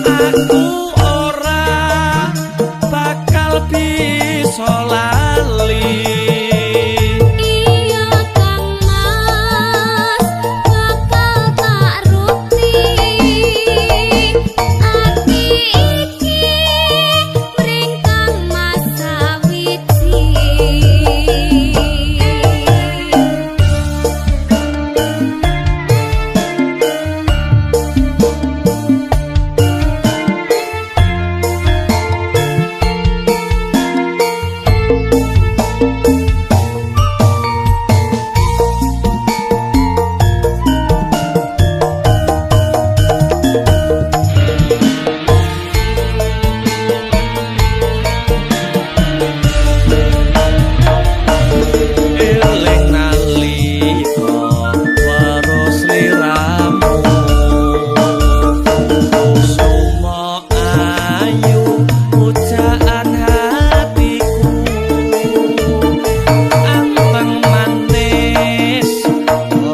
Aku ora bakal bisa lali. Iya Kang Mas bakal tak ruti. Ati iki mring Kang Mas sawiji. Eling nalika weruh sliramu Kusuma ayu pujaan hatiku Anteng manis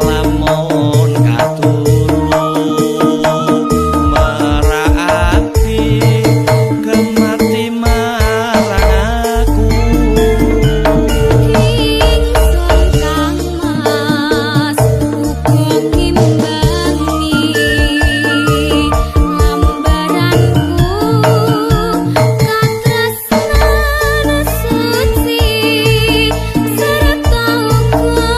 lamun katuru merati gemati marang aku Ingsun Kang Mas uga ngimbangi lambaranku katresnan suci sarta uga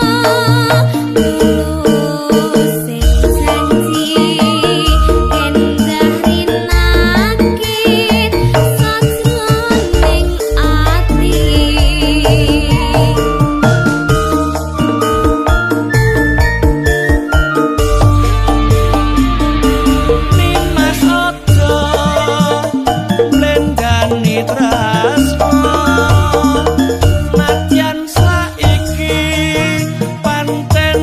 tulus sing janji endah rinakit sajroning ati. Nimas ojo blendani tresno nadyan saiki pancen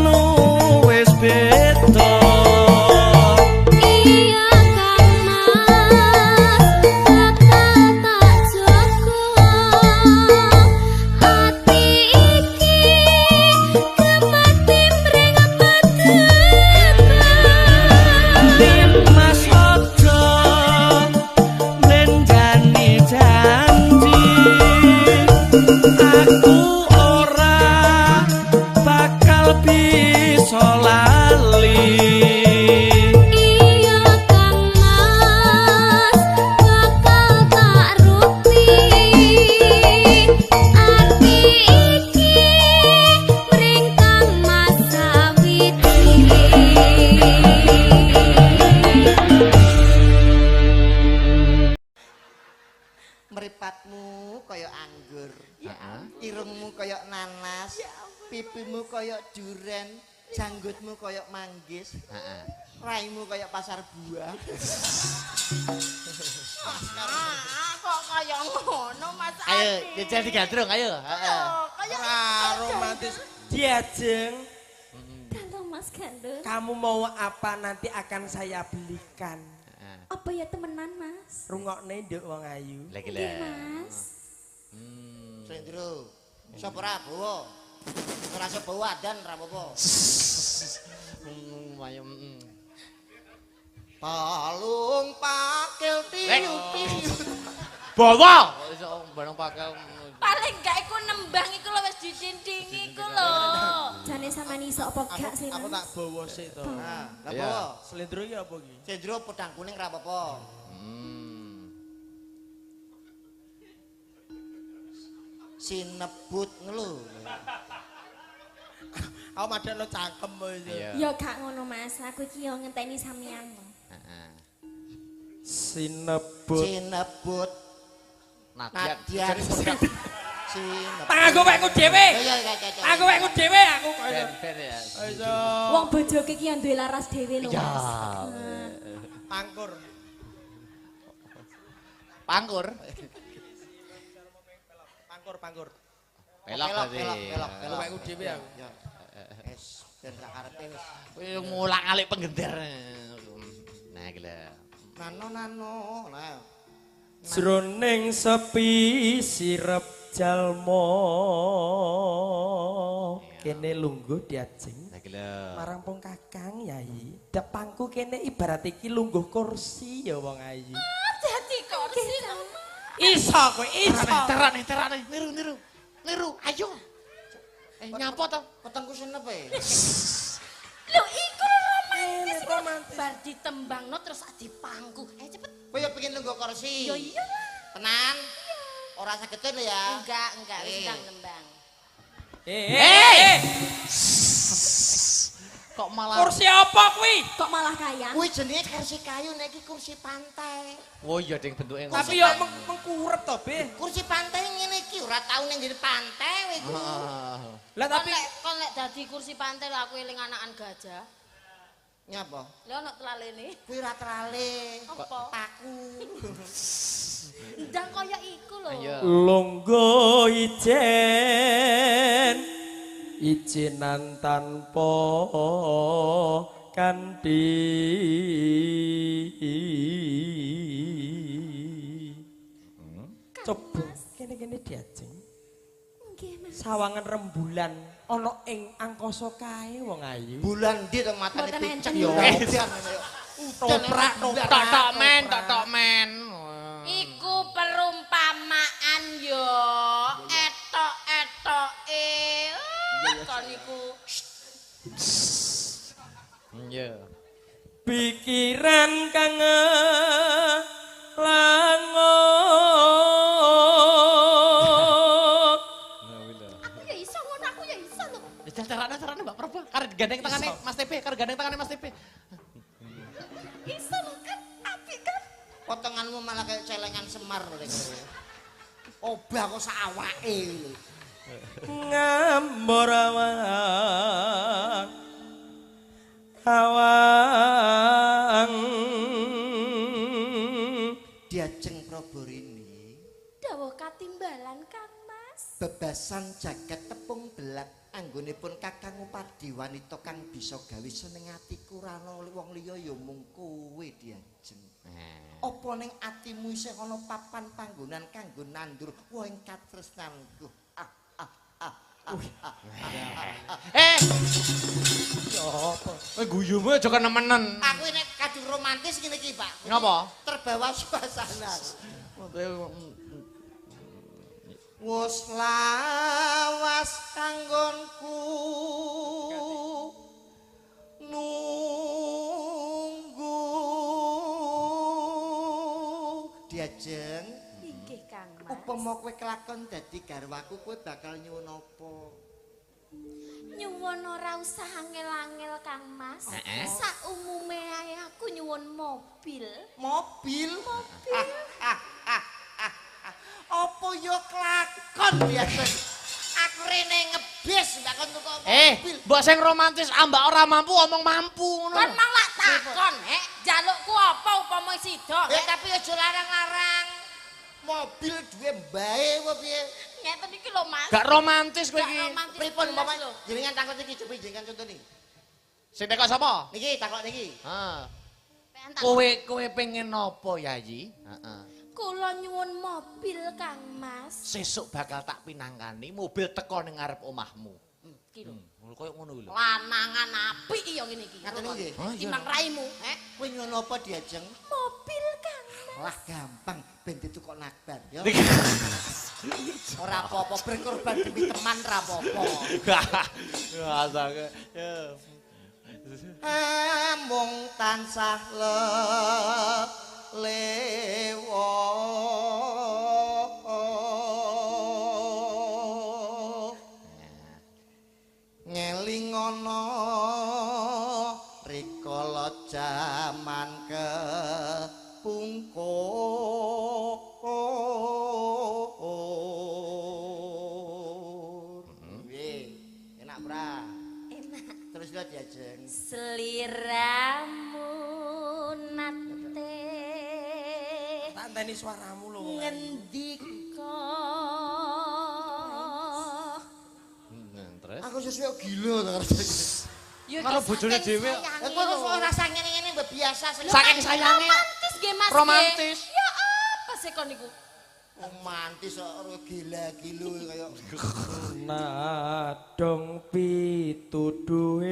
wis beda Iya Kang Mas bakal tak jaga ati iki gemati mring medhep. Nimas ojo blendani janji aku ora bakal bisa lali. Iya Kang Mas bakal tak ruti. Ati iki mring Kang Mas sawiji. Mripatmu kaya anggur, irungmu kaya nanas, pipimu kaya duren, janggutmu kaya manggis, raimu kaya pasar buah. Kok kaya ngono Mas Adi. Ayo, jajal digandrung, ayo. romantis Diajeng, Ganteng Mas Gandul. kamu mau apa nanti akan saya belikan. Apa ya temenan Mas? Rungokne nduk wong ayu. Lagi Nggih lah. Mas. Slendro, sapa ra bawa? Ora sapa wadan ra apa-apa. Palung pakil tiup-tiup. Bawa. Iso barang pakai. Paling gak iku nembang iku lho wis didindingi iku lho. Jane sampean iso apa gak sih Aku tak Mas? bawa sik to. Nah, ra Iya. bawa. Slendro ya apa iki? Slendro pedang kuning ra apa-apa. Sinebut ngelu. Aku madakno cangkem iki. Iya. Ya gak ngono Mas, aku iki yo ngenteni sampean. Sinebut. Sinebut Nadyan. Nadyan. Sinebut. Tanganku wekku dhewe. Iya. Aku wekku dhewe aku kaya. Ben ya. Ayo. Wong bojoke iki yo duwe laras dhewe lho Ya. Mas. Pangkur. Pangkur. Pangkur. Pelok tadi. Aku wekku dhewe aku. Ya. Wis ben sak karepe wis. Kowe ngulak-alik penggender. Nah, iki lho. Nano. Nah. Jroning sepi sirep jalma kene lungguh Diajeng. Nah, iki Gila. Marang pung Kakang Yai. Depangku kene ibarat iki lungguh kursi ya wong ayu. Dadi kursi lho. Iso kowe iso. Terane, niru, ayo. Nyapa to? Petengku senep e. Lho iku romantis. Romantis. Bar ditembangno terus dipangku. Cepet. Kowe yo pengen lungguh kursi. Yo iya. Tenan. Ora sagetin lho ya. Enggak, wis ndang nembang. Kok malah Kursi apa kuwi? Kok malah kayang? Kuwi jenenge kursi kayu nek iki kursi pantai. Oh iya ding bentuke ngono. Tapi yo mengkurep to, Be. Kursi pantai ngene iki ora tau ning ngene pantai kowe iku. Lah tapi Kon lek dadi kursi pantai lho aku eling anakan gajah. Nyapa? Lha ono telalene. Kuwi ora trale. Apa? Paku. Ndang kaya iku lho. Ayo. lungguh ijenan tanpa kanthi coba kene-kene diajeng Nggih, Mas. sawangan rembulan ana ing angkasa kae wong ayu Bulan ndi to matane Mboten picek enten, yo. Mas. Udan. toprak Tok men. Iku perumpamaan yo. Etok-etoke. Kon iku Iya. pikiran kang langot aku ya iso ngono aku ya iso lho. Terane Mbak Prabu. Karep gandeng tangane Mas TP, karep gandeng tangane Mas TP. Iso lho kan apik kan. Potonganmu malah kayak celengan Semar lho kowe. Obah kok sak awake lho. ngambur awang Diajeng Prabarini. Dawuh katimbalan, Kang Mas. Bebasan jagat tepung belak anggonipun Kakang Upardi wanita kang bisa gawe seneng ati kurana wong liya ya mung kowe diajeng. Apa ning atimu isih ana papan panggonan kanggo nandur woh ing katresnanku. Kowe guyumu aja kenemenen. Aku nek kadung romantis ngene iki, Pak. Ngapa? Terbawa suasana. Wus lawas kanggonku nunggu diajeng Inggih Kang Mas. upama kowe kelakon dadi garwaku kowe bakal nyuwun apa? Nyuwun ora usah angel-angel Kang Mas. Sak umume ae aku nyuwun mobil. Mobil? Apa yo kelakon biasa? Aku rene ngebis mbak kon tuku mobil. Mbok sing romantis ambak ora mampu omong mampu ngono. Kon malah takon, jalukku apa upama sida? Tapi aja larang-larang. Mobil duwe mbae apa piye? Ngeten iki lho Mas. Gak romantis kowe Gak iki. romantis Pripun belas Bapak? lho. Jenengan takon iki coba jenengan contoni. Sing tekok sapa? Niki takon niki. Heeh. Pengen tak- Kowe pengen napa Yayi? Heeh. Kula nyuwun mobil Kang Mas. Sesuk bakal tak pinangkani mobil teko ning ngarep omahmu. Iki lho. Koyo ngono kuwi lho. Lanangan apik ya ngene iki. Ngaten nggih. Timbang raimu, Kowe nyuwun apa diajeng? Mobil, Kang Mas. Lah gampang ben ditukok nakbar ya. Ora apa-apa berkorban demi teman ra apa-apa. Asake. Amung tansah lewo ngeling ana rikala jaman kepungkur. Nggih, enak ora? Enak. Terus lho diajeng. Seliramu nate tanteni suaramu lho ngendika. Terus Aku sesuai gila to ngerti. Ya karo iki bojone saking dhewe. sayange Kowe lho. kok rasa ngene-ngene mbok biasa sing Saking sayange. Romantis nggih Mas. Romantis. nggih. Ya apa sih kon niku? Romantis kok gila-gilu kaya nadong pituduhing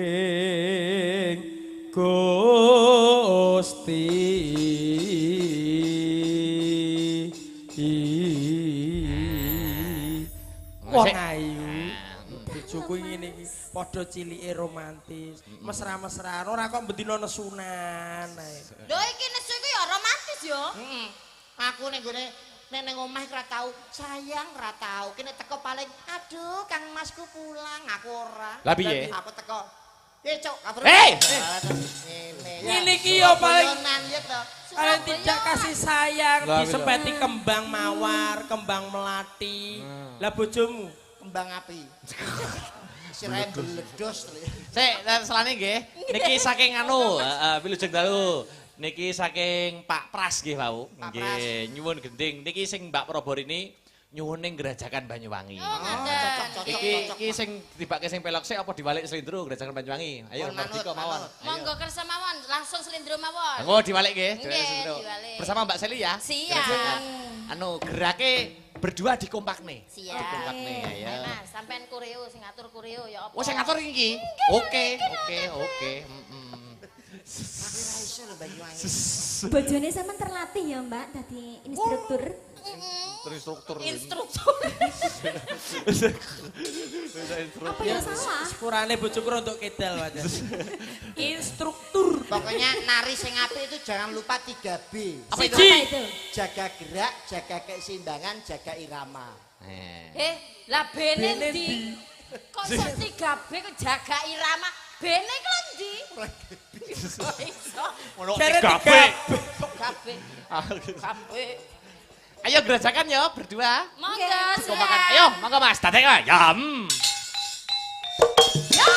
Gusti wong ayu bojoku ngene iki padha cilike romantis mesra-mesraan ora kok bendina nesunan ae Lho iki nesu iki ya romantis ya. Aku ning gone ning omah ora tau sayang ora tau kene teko paling aduh Kang Masku pulang aku ora Lah piye? aku teko cuk kabur ngene iki ya paling ya to paling tidak kasih sayang disempeti kembang mawar kembang melati lah bojomu kembang api sirahe bledos Sik, selane nggih. Niki saking anu, Wilujeng Dalu. Niki saking Pak Pras nggih wau. Nggih, nyuwun gending. Niki sing Mbak Proborini nyuwun ning Gerajakan Banyuwangi. Iki sing dibake sing pelok sik apa diwalik slindro Gerajakan Banyuwangi. Ayo mardika mawon. Monggo kersa mawon, langsung slindro mawon. Monggo diwalik nggih, Nggih, slindro. diwalik. Bersama Mbak Seli ya. Siap. Anu gerake berdua dikompakne. Siap. Dikompakne ya. Ayo Mas, sampean kureo sing ngatur kureo ya apa? Oh, sing ngatur iki. Oke. iso lho Banyuwangi Bojone sampean terlatih ya, Mbak, dadi instruktur. Instruktur. Apa ya salah? sepurane bojoku rodok kedal wajan instruktur pokoknya nari sing apik itu jangan lupa 3B apa Apa itu? jaga gerak jaga keseimbangan jaga irama Lah bene ndi? Kok sak 3B kok jaga irama? Bene ku ndi? Iso. Ono Jare 3B. Kabeh. Kabeh. Ayo gerajakan ya berdua. Monggo. Kompakan. Ayo, monggo Mas. Dadek ya. Yo! Yo!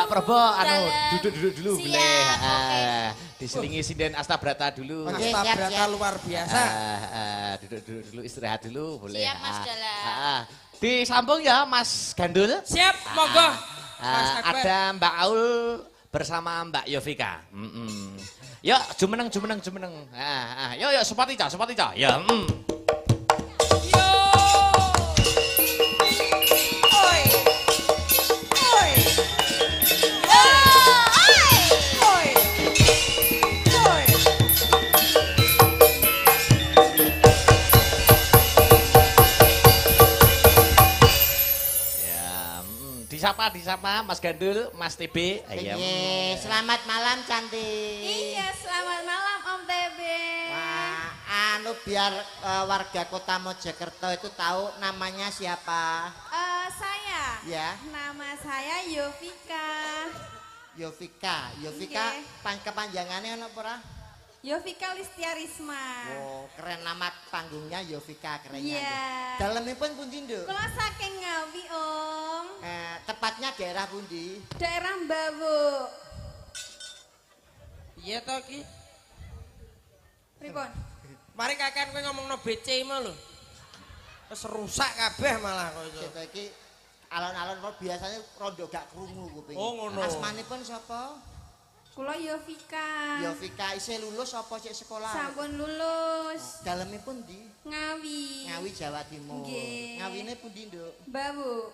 Mbak Probo anu Dalam. duduk dulu Siap, boleh. oke. Diselingi sinden Astabrata dulu. Oke, Asta siap, Brata siap. luar biasa. Duduk dulu istirahat dulu boleh. Siap, Mas Dalam. Disambung ya Mas Gandul. Siap, monggo. Mas Akbar. Ada Mbak Aul bersama Mbak Yovika. Yuk, jumeneng. Yuk, Supatico. Ya. Yo. Oi. Oi. Oi. Oi. Ya, disapa Mas Gandul, Mas TB. Ayo. Iya, selamat malam cantik. Iya, selamat malam Om TB. Wah, anu biar warga Kota Mojokerto itu tahu namanya siapa. Saya. Ya. Nama saya Yovika. Yovika. Nggih. Kepanjangannya ono apa ora? Yovika Listiarisma. Oh, keren nama panggungnya Yovika kerennya. Iya. Dalemipun pundi, Nduk? Kula saking Ngawi, Om. Tepatnya daerah pundi? Daerah Mbawuk. Iya to ki. Pripun? Mari kakan kowe ngomongno BC mah lho. Wis rusak kabeh malah kok iso. Kita iki alon-alon biasanya rondo gak krungu kuping. Oh, ngono. Asmanipun sapa? Kula Yovika. Yovika isih lulus apa sik sekolah? Sampun lulus. Dalemipun ndi? Ngawi. Ngawi Jawa Timur. Nggih. Ngawine pundi, Nduk? Mbawuk.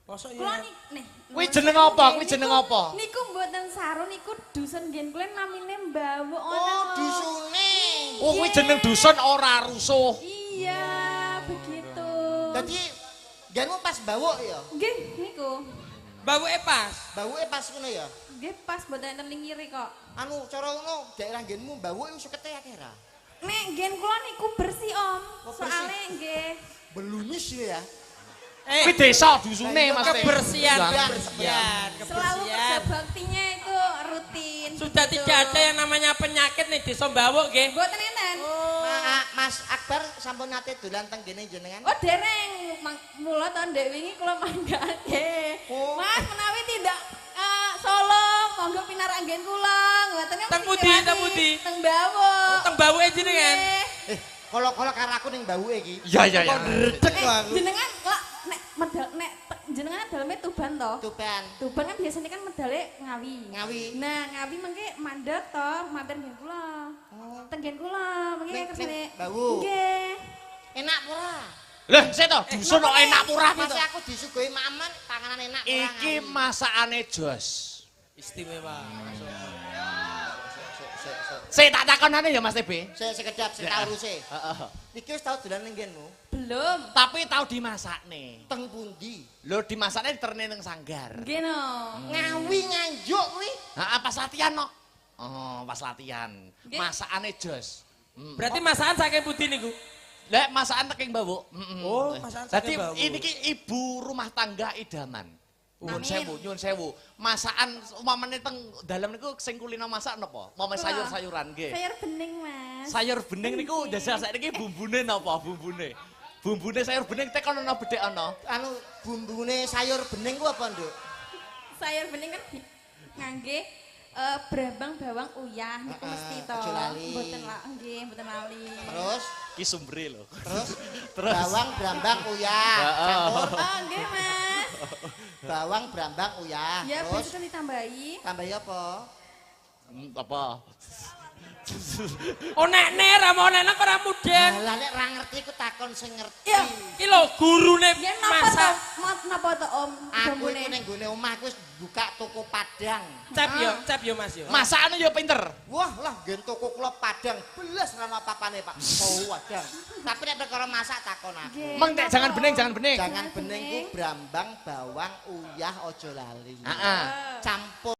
Mosok Kula ya. nih. Kuwi jeneng apa? Kuwi jeneng apa? Niku mboten saru niku dusun ngen kula namine Mbawuk Oh, ana. dusune. Oh, kuwi jeneng dusun ora rusuh. Iya, begitu. Dadi genmu pas bawuk ya? Nggih, niku. Bawuke pas. Bawuke pas ngono ya? Nggih pas mboten enten ning ngiri kok. Anu cara ngono daerah genmu bawuk iku sekete akeh ra? Nek ngen kula niku bersih, Om. Oh, bersih. Soale nggih. Belunyus ya. Kuwi desa dusune Mas. Kebersihan, Lah, kebersihan, Selalu kerja kebersihan. baktinya itu rutin. Sudah begitu. tidak ada yang namanya penyakit nih di Sombawuk nggih. Mboten enten. Mas Akbar sampun nate dolan teng kene jenengan? Oh dereng, mula tahun dek wingi kula manggake. Oh. Mas menawi tidak Solo, monggo pinarak nggen kula. Ngoten Teng pundi, teng pundi? Teng Mbawuk. Teng Bawuke jenengan. Nggih. Kalau karo aku ning bawuke iki. Ya. Dredeg aku. Jenengan lak nek medal nek jenengan daleme Tuban to. Tuban. Tuban kan biasanya kan medale Ngawi. Ngawi. Nah, Ngawi mengke mandek to, mampir nggen kula. Teng nggen kula, mengke Ning- kersane. ning Mbawuk. Nggih. Enak ora? Lah, sik to, dusun kok enak murah Mas to. aku disuguhi maman panganan enak ora? Iki masakane jos. Istimewa. Sik tak takonane ya Mas TB. Saya sekedap sik tak uruse. Heeh. Iki wis tau dolan ning nggenmu? Belum. Tapi tau dimasakne. Teng pundi? Lho dimasakne diterne ning sanggar. Nggih no. Ngawi Nganjuk kuwi. Heeh, pas latihan no. Oh, pas latihan. Nggih. Masakane jos. Berarti masakan saking pundi niku? Lah, masakan teking Mbawuk. Oh, masakan Dadi saking Mbawuk. ini ki ibu rumah tangga idaman. Nyuwun Amin. sewu, nyuwun sewu. Masakan umpamane teng dalem niku sing kulino masak napa? Umpamane Wah. sayur-sayuran nggih. Sayur bening, Mas. Sayur bening niku jajal saiki bumbune napa bumbune? Bumbune sayur bening tek ana bedhek ana. Anu bumbune sayur bening ku apa, Nduk? Sayur bening kan ngangge brambang bawang uyah niku mesti to. aja lali. Mboten lah, nggih, mboten lali. Terus Ki sumbere lho. terus bawang brambang uyah. Campur Oh, nggih, Mas. bawang brambang uyah. Ya, Terus besok ditambahi. tambahi apa? Apa? Oh nekne ra mau nenek ora mudeng. Lah nek ra ngerti ku takon sing ngerti. Ya. Iki lho gurune Ya napa to? masak. Napa to, Om? Aku Bambune. iku ning gone omahku wis buka toko Padang. Cep yo Mas yo. Masakane ya pinter. Wah lah nggen toko kula Padang belas ra ono apa-apane, Pak. Oh, Padang. Tapi nek perkara masak takon aku. Nggih. Mang nek jangan bening, jangan bening. Jangan bening ku brambang, bawang, uyah, aja lali. Heeh.